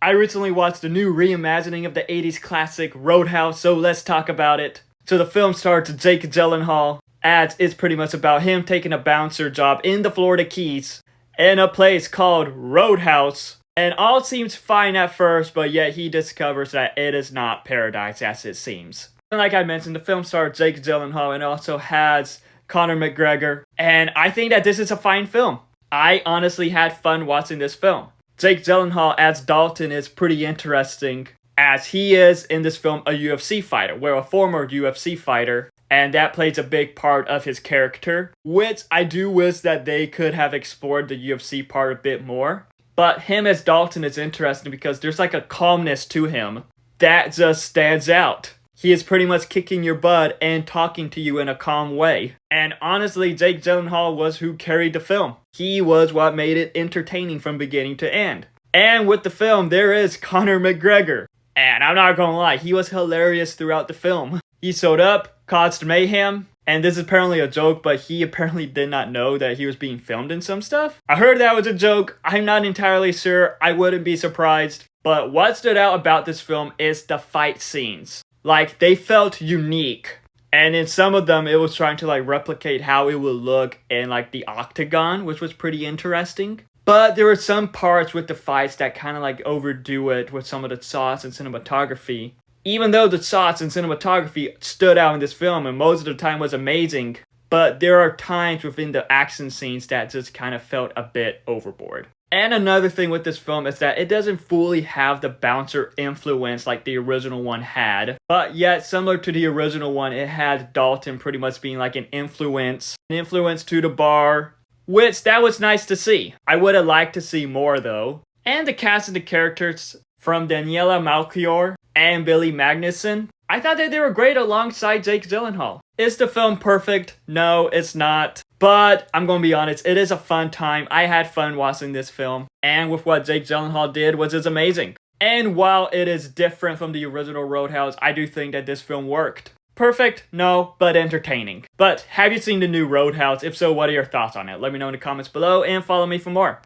I recently watched a new reimagining of the 80s classic Roadhouse, so let's talk about it. So the film stars Jake Gyllenhaal, as it's pretty much about him taking a bouncer job in the Florida Keys in a place called Roadhouse. And all seems fine at first, but yet he discovers that it is not paradise as it seems. And like I mentioned, the film stars Jake Gyllenhaal and also has Conor McGregor. And I think that this is a fine film. I honestly had fun watching this film. Jake Gyllenhaal as Dalton is pretty interesting, as he is in this film a UFC fighter, a former UFC fighter, and that plays a big part of his character, which I do wish that they could have explored the UFC part a bit more. But him as Dalton is interesting because there's like a calmness to him that just stands out. He is pretty much kicking your butt and talking to you in a calm way. And honestly, Jake Gyllenhaal was who carried the film. He was what made it entertaining from beginning to end. And with the film, there is Conor McGregor. And I'm not gonna lie, he was hilarious throughout the film. He showed up, caused mayhem, and this is apparently a joke, but he apparently did not know that he was being filmed in some stuff. I heard that was a joke. I'm not entirely sure. I wouldn't be surprised. But what stood out about this film is the fight scenes. Like, they felt unique. And in some of them, it was trying to, replicate how it would look in, the octagon, which was pretty interesting. But there were some parts with the fights that kind of, overdo it with some of the shots and cinematography. Even though the shots and cinematography stood out in this film and most of the time was amazing, but there are times within the action scenes that just kind of felt a bit overboard. And another thing with this film is that it doesn't fully have the bouncer influence like the original one had. But yet, similar to the original one, it had Dalton pretty much being like an influence to the bar, which that was nice to see. I would have liked to see more though. And the cast of the characters from Daniela, Melchior, and Billy Magnussen, I thought that they were great alongside Jake Gyllenhaal. Is the film perfect? No, it's not. But I'm gonna be honest, it is a fun time. I had fun watching this film. And with what Jake Gyllenhaal did was just amazing. And while it is different from the original Roadhouse, I do think that this film worked. Perfect? No, but entertaining. But have you seen the new Roadhouse? If so, what are your thoughts on it? Let me know in the comments below and follow me for more.